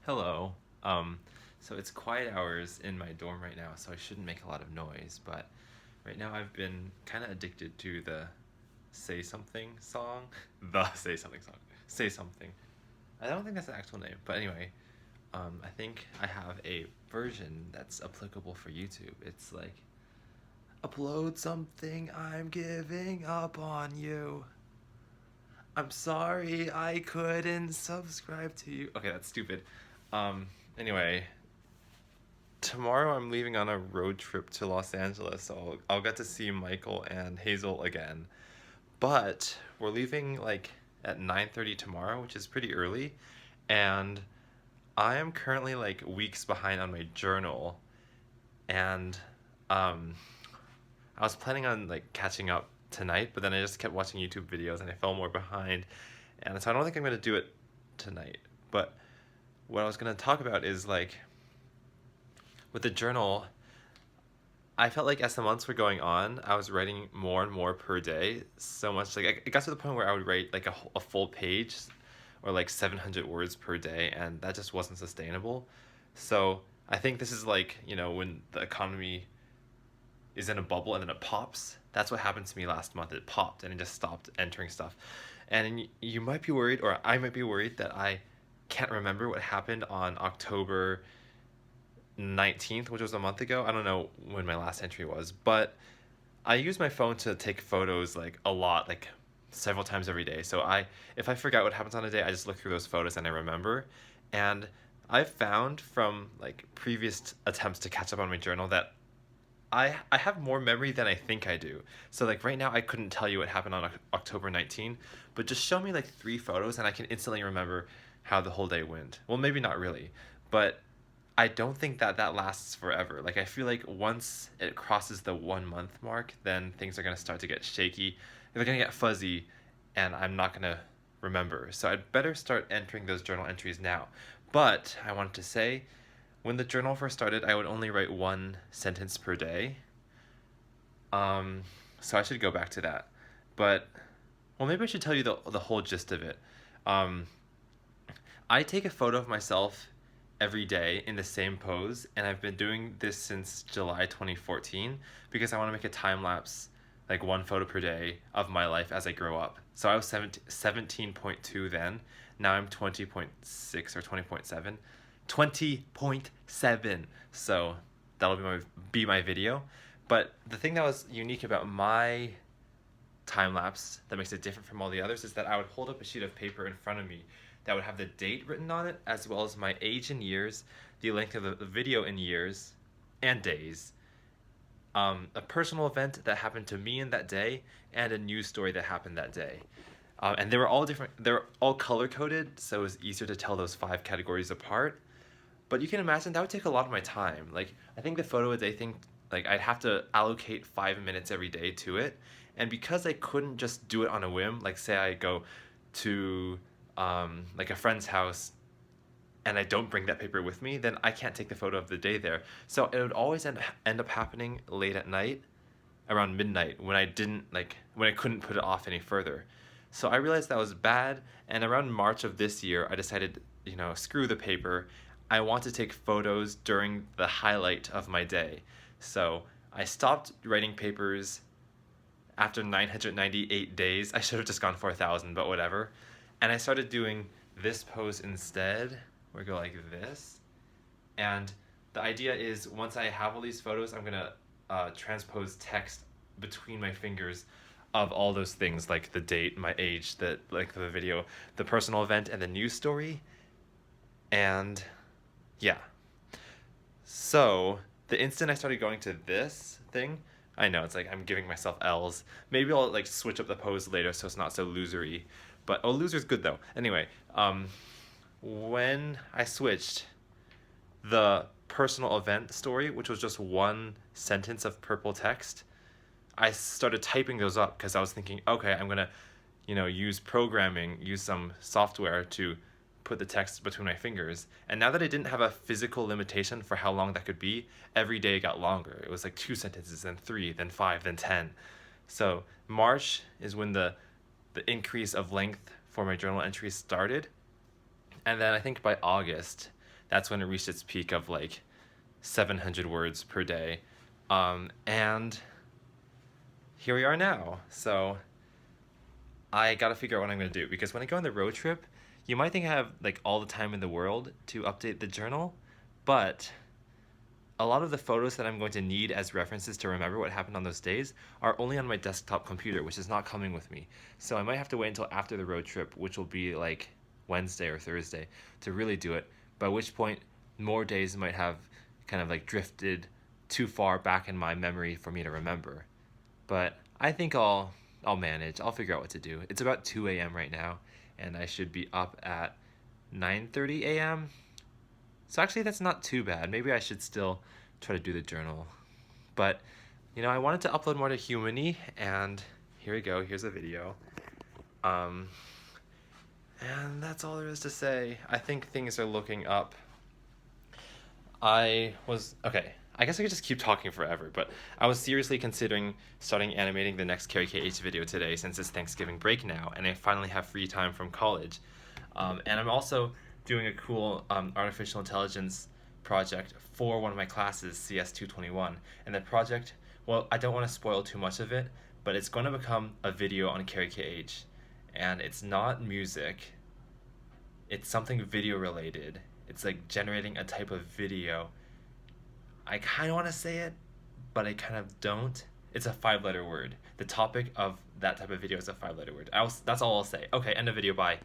Hello. Um, so it's quiet hours in my dorm right now, so I shouldn't make a lot of noise, but right now I've been kind of addicted to the Say Something song. The Say Something song. Say Something. I don't think that's the actual name, but anyway, I think I have a version that's applicable for YouTube. It's like, upload something, I'm giving up on you. I'm sorry I couldn't subscribe to you. Okay, that's stupid. Um, anyway, tomorrow I'm leaving on a road trip to Los Angeles, so I'll get to see Michael and Hazel again. But we're leaving like at 9:30 tomorrow, which is pretty early, and I am currently like weeks behind on my journal, and um I was planning on like catching up tonight, but then I just kept watching YouTube videos and I fell more behind. And so I don't think I'm going to do it tonight. But what I was going to talk about is like with the journal, I felt like as the months were going on, I was writing more and more per day. So much like it got to the point where I would write like a full page or like 700 words per day, and that just wasn't sustainable. So I think this is like, when the economy is in a bubble and then it pops. That's what happened to me last month. It popped and it just stopped entering stuff. And you might be worried, or I might be worried, that I can't remember what happened on October 19th, which was a month ago. I don't know when my last entry was, but I use my phone to take photos like a lot, like several times every day. So if I forget what happens on a day, I just look through those photos and I remember. And I've found from like previous attempts to catch up on my journal that I have more memory than I think I do. So like right now I couldn't tell you what happened on October 19, but just show me like three photos and I can instantly remember how the whole day went. Well, maybe not really, but I don't think that lasts forever. Like I feel like once it crosses the 1 month mark, then things are going to start to get shaky. They're going to get fuzzy and I'm not going to remember. So I'd better start entering those journal entries now. But I wanted to say, when the journal first started, I would only write one sentence per day. Um, so I should go back to that. But, well, maybe I should tell you the whole gist of it. Um, I take a photo of myself every day in the same pose, and I've been doing this since July 2014 because I want to make a time lapse, like one photo per day of my life as I grow up. So I was 17.2 then. Now I'm 20.6 or 20.7. 20.7. So that'll be my video. But the thing that was unique about my time lapse that makes it different from all the others is that I would hold up a sheet of paper in front of me that would have the date written on it, as well as my age in years, the length of the video in years and days, a personal event that happened to me in that day, and a news story that happened that day. And they were all different. They're all color coded, so it was easier to tell those five categories apart. But you can imagine that would take a lot of my time. Like I think the photo a day thing, like I'd have to allocate 5 minutes every day to it, and because I couldn't just do it on a whim, like say I go to like a friend's house and I don't bring that paper with me, then I can't take the photo of the day there. So it would always end up happening late at night, around midnight, when I couldn't put it off any further. So I realized that was bad, and around March of this year, I decided, screw the paper. I want to take photos during the highlight of my day. So I stopped writing papers after 998 days. I should have just gone for 1,000, but whatever. And I started doing this pose instead, where I go like this. And the idea is once I have all these photos, I'm gonna transpose text between my fingers of all those things, like the date, my age, the video, the personal event, and the news story. And yeah. So the instant I started going to this thing, I know it's like I'm giving myself L's. Maybe I'll like switch up the pose later so it's not so losery. But loser's good though. Anyway, when I switched, the personal event story, which was just one sentence of purple text, I started typing those up because I was thinking, okay, I'm gonna, use programming, use some software to put the text between my fingers. And now that I didn't have a physical limitation for how long that could be, every day got longer. It was like 2 sentences, then 3, then 5, then 10. So March is when the increase of length for my journal entries started. And then I think by August, That's when it reached its peak of like 700 words per day. And here we are now. So I gotta figure out what I'm gonna do, because when I go on the road trip, you might think I have like all the time in the world to update the journal, but a lot of the photos that I'm going to need as references to remember what happened on those days are only on my desktop computer, which is not coming with me. So I might have to wait until after the road trip, which will be like Wednesday or Thursday, to really do it, by which point more days might have kind of like drifted too far back in my memory for me to remember. But I think I'll manage. I'll figure out what to do. It's about 2 a.m. right now, and I should be up at 9:30 a.m. So actually that's not too bad. Maybe I should still try to do the journal. But, I wanted to upload more to Humany, and here we go. Here's a video. And that's all there is to say. I think things are looking up. Okay, I guess I could just keep talking forever, but I was seriously considering starting animating the next Carrie KH video today, since it's Thanksgiving break now, and I finally have free time from college. And I'm also doing a cool artificial intelligence project for one of my classes, CS 221. And the project, well, I don't want to spoil too much of it, but it's going to become a video on Carrie KH. And it's not music, it's something video related. It's like generating a type of video. I kind of want to say it, but I kind of don't. It's a 5-letter word. The topic of that type of video is a 5-letter word. That's all I'll say. Okay, end of video, bye.